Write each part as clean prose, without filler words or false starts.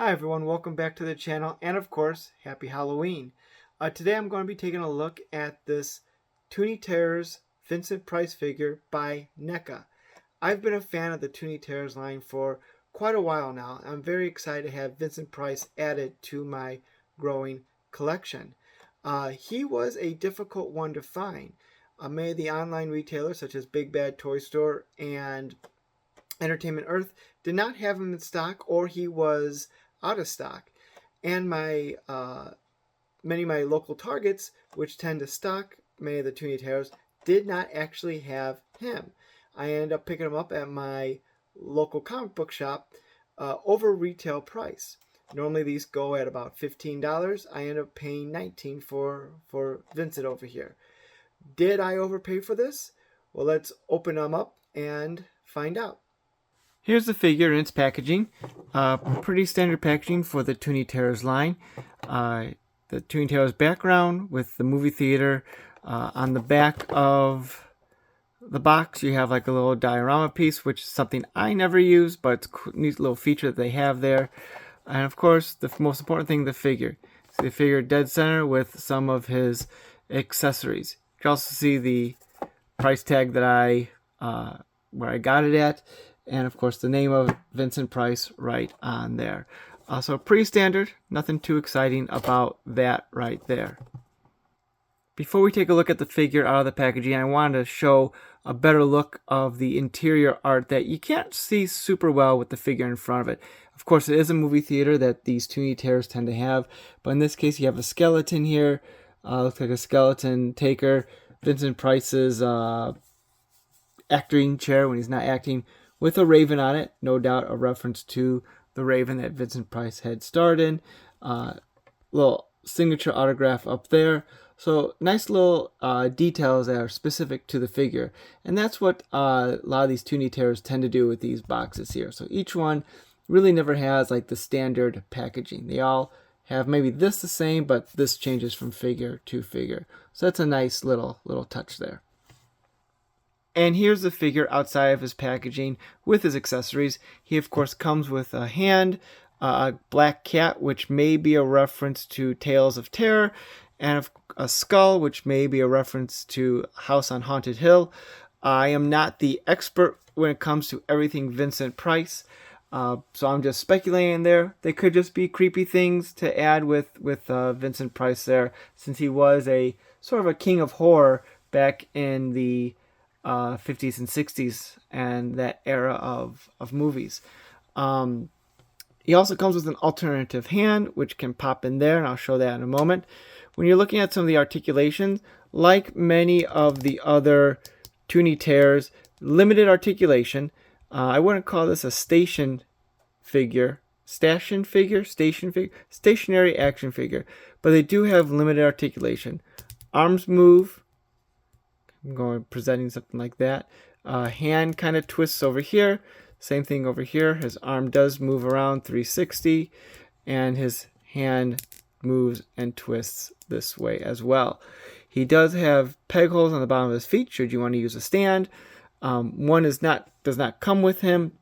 Hi everyone, welcome back to the channel, and of course, happy Halloween. Today I'm going to be taking a look at this Toony Terrors Vincent Price figure by NECA. I've been a fan of the Toony Terrors line for quite a while now. I'm very excited to have Vincent Price added to my growing collection. He was a difficult one to find. Many of the online retailers such as Big Bad Toy Store and Entertainment Earth did not have him in stock, or he was out of stock. And many of my local Targets, which tend to stock many of the Toony Terrors, did not actually have him. I ended up picking him up at my local comic book shop over retail price. Normally these go at about $15. I ended up paying $19 for Vincent over here. Did I overpay for this? Well, let's open them up and find out. Here's the figure in its packaging. Pretty standard packaging for the Toony Terrors line. The Toony Terrors background with the movie theater. On the back of the box you have like a little diorama piece, which is something I never use, but it's a neat little feature that they have there. And of course, the most important thing, the figure. So the figure dead center with some of his accessories. You can also see the price tag that where I got it at. And of course the name of Vincent Price right on there. So pretty standard, nothing too exciting about that right there. Before we take a look at the figure out of the packaging, I wanted to show a better look of the interior art that you can't see super well with the figure in front of it. Of course, it is a movie theater that these Toony Terrors tend to have, but in this case you have a skeleton here. Looks like a skeleton taker. Vincent Price's acting chair when he's not acting, with a raven on it, no doubt a reference to the raven that Vincent Price had starred in. Little signature autograph up there. So nice little details that are specific to the figure. And that's what a lot of these Toony Terrors tend to do with these boxes here. So each one really never has like the standard packaging. They all have maybe this the same, but this changes from figure to figure. So that's a nice little touch there. And here's the figure outside of his packaging with his accessories. He, of course, comes with a hand, a black cat, which may be a reference to Tales of Terror, and a skull, which may be a reference to House on Haunted Hill. I am not the expert when it comes to everything Vincent Price, so I'm just speculating there. They could just be creepy things to add with Vincent Price there, since he was a sort of a king of horror back in the 50s and 60s and that era of movies. He also comes with an alternative hand, which can pop in there, and I'll show that in a moment. When you're looking at some of the articulations, like many of the other Toony Terrors, limited articulation. I wouldn't call this a stationary action figure, but they do have limited articulation. Arms move. I'm presenting something like that. Hand kind of twists over here. Same thing over here. His arm does move around 360, and his hand moves and twists this way as well. He does have peg holes on the bottom of his feet should you want to use a stand. One does not come with him,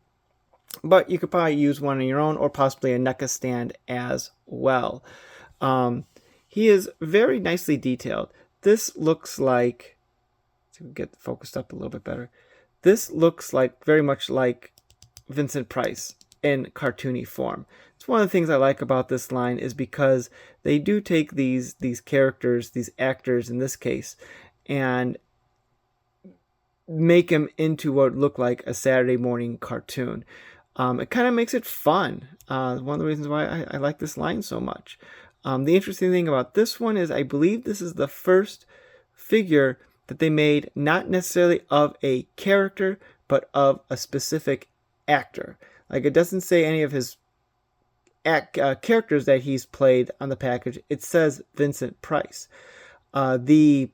but you could probably use one on your own, or possibly a NECA stand as well. He is very nicely detailed. This looks like, to get focused up a little bit better, this looks like very much like Vincent Price in cartoony form. It's one of the things I like about this line, is because they do take these characters, these actors in this case, and make them into what look like a Saturday morning cartoon. It kind of makes it fun. One of the reasons why I like this line so much. The interesting thing about this one is I believe this is the first figure that they made not necessarily of a character, but of a specific actor. Like, it doesn't say any of his characters that he's played on the package. It says Vincent Price. The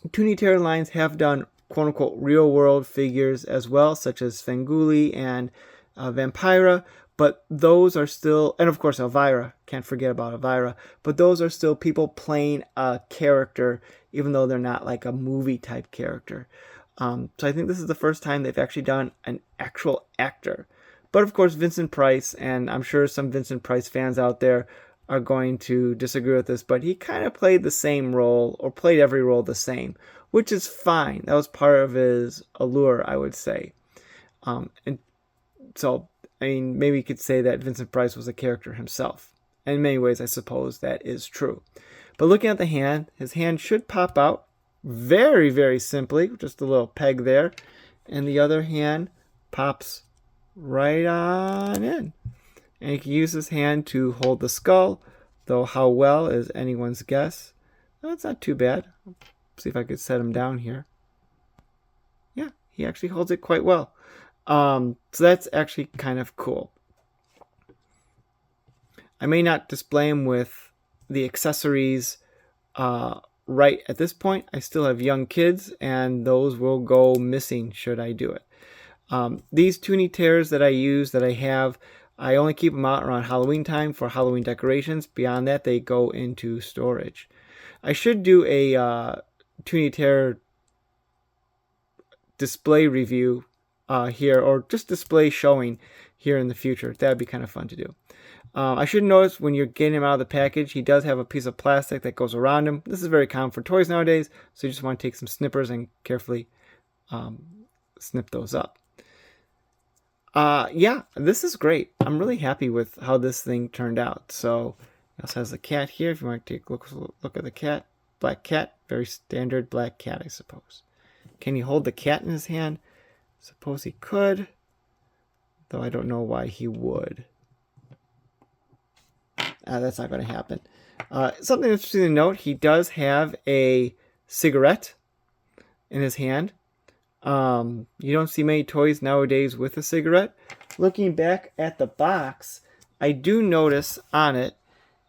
Toony Terror lines have done quote-unquote real-world figures as well, such as Svengoolie and Vampira, but those are still, and of course Elvira, can't forget about Elvira, but those are still people playing a character, even though they're not like a movie-type character. So I think this is the first time they've actually done an actual actor. But of course, Vincent Price, and I'm sure some Vincent Price fans out there are going to disagree with this, but he kind of played the same role, or played every role the same, which is fine. That was part of his allure, I would say. And so, I mean, maybe you could say that Vincent Price was a character himself. In many ways, I suppose that is true. But looking at the hand, his hand should pop out very, very simply, just a little peg there. And the other hand pops right on in. And he can use his hand to hold the skull, though how well is anyone's guess. Well, it's not too bad. See if I could set him down here. Yeah, he actually holds it quite well. So that's actually kind of cool. I may not display him with the accessories right at this point. I still have young kids, and those will go missing should I do it. These Toony tears that I use, that I have, I only keep them out around Halloween time for Halloween decorations. Beyond that, they go into storage. I should do a Toony tear display review here, or just display showing here in the future. That'd be kind of fun to do. I should notice when you're getting him out of the package, he does have a piece of plastic that goes around him. This is very common for toys nowadays, so you just want to take some snippers and carefully snip those up. Yeah, this is great. I'm really happy with how this thing turned out. So it also has a cat here. If you want to take a look at the cat, black cat, very standard black cat, I suppose. Can he hold the cat in his hand? Suppose he could, though I don't know why he would. That's not going to happen. Something interesting to note, he does have a cigarette in his hand. You don't see many toys nowadays with a cigarette. Looking back at the box, I do notice on it,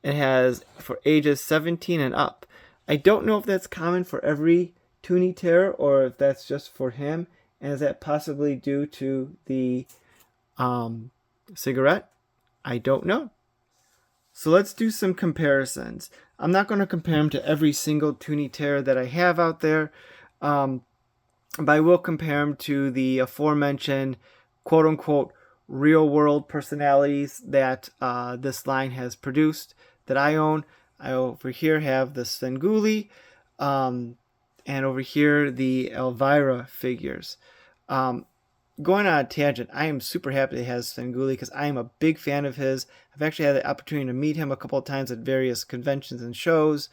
it has for ages 17 and up. I don't know if that's common for every Toony Terror or if that's just for him. And is that possibly due to the cigarette? I don't know. So let's do some comparisons. I'm not going to compare him to every single Toony Terror that I have out there. But I will compare him to the aforementioned quote-unquote real-world personalities that this line has produced that I own. I over here have the Svengoolie, and over here the Elvira figures. Going on a tangent, I am super happy that he has Svengoolie because I am a big fan of his. I've actually had the opportunity to meet him a couple of times at various conventions and shows.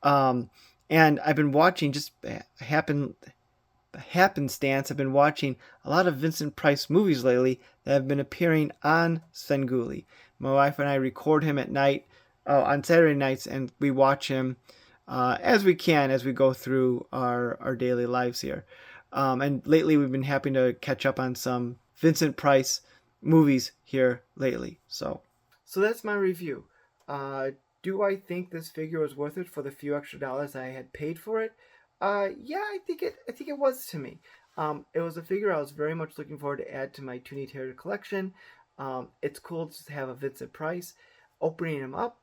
And I've been watching, just happenstance, I've been watching a lot of Vincent Price movies lately that have been appearing on Svengoolie. My wife and I record him at night, on Saturday nights, and we watch him as we can as we go through our daily lives here. And lately we've been happy to catch up on some Vincent Price movies here lately. So that's my review. Do I think this figure was worth it for the few extra dollars I had paid for it? Yeah, I think it was to me. It was a figure I was very much looking forward to add to my Toony Terror collection. It's cool to have a Vincent Price. Opening him up,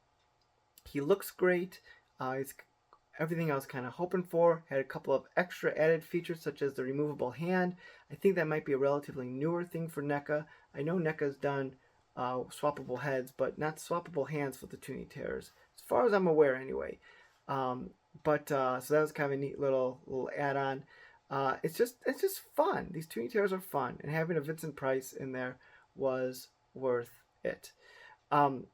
he looks great. It's everything I was kind of hoping for. Had a couple of extra added features such as the removable hand. I think that might be a relatively newer thing for NECA. I know NECA's done swappable heads, but not swappable hands for the Toony Terrors, as far as I'm aware anyway. So that was kind of a neat little add-on. It's just fun. These Toony Terrors are fun, and having a Vincent Price in there was worth it.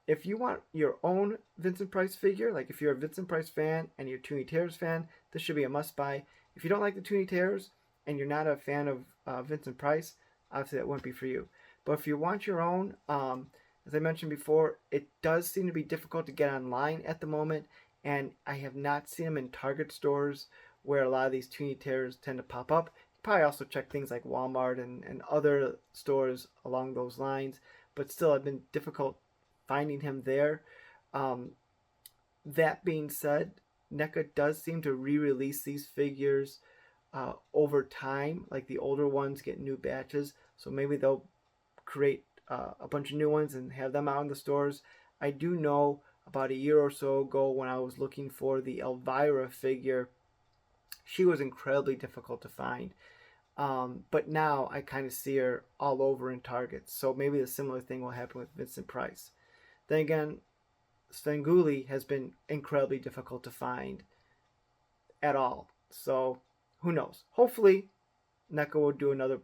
If you want your own Vincent Price figure, like if you're a Vincent Price fan and you're a Toony Terrors fan, this should be a must-buy. If you don't like the Toony Terrors and you're not a fan of Vincent Price, obviously that wouldn't be for you. But if you want your own, as I mentioned before, it does seem to be difficult to get online at the moment, and I have not seen them in Target stores where a lot of these Toony Terrors tend to pop up. You probably also check things like Walmart and other stores along those lines, but still it's been difficult finding him there. That being said, NECA does seem to re-release these figures over time. Like the older ones get new batches, so maybe they'll create a bunch of new ones and have them out in the stores. I do know about a year or so ago when I was looking for the Elvira figure, she was incredibly difficult to find. But now I kind of see her all over in Target. So maybe a similar thing will happen with Vincent Price. Then again, Svengoolie has been incredibly difficult to find at all. So who knows? Hopefully, NECA will do another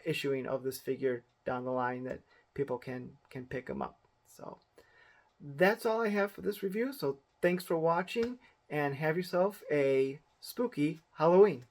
issuing of this figure down the line that people can pick them up. So that's all I have for this review. So thanks for watching and have yourself a spooky Halloween.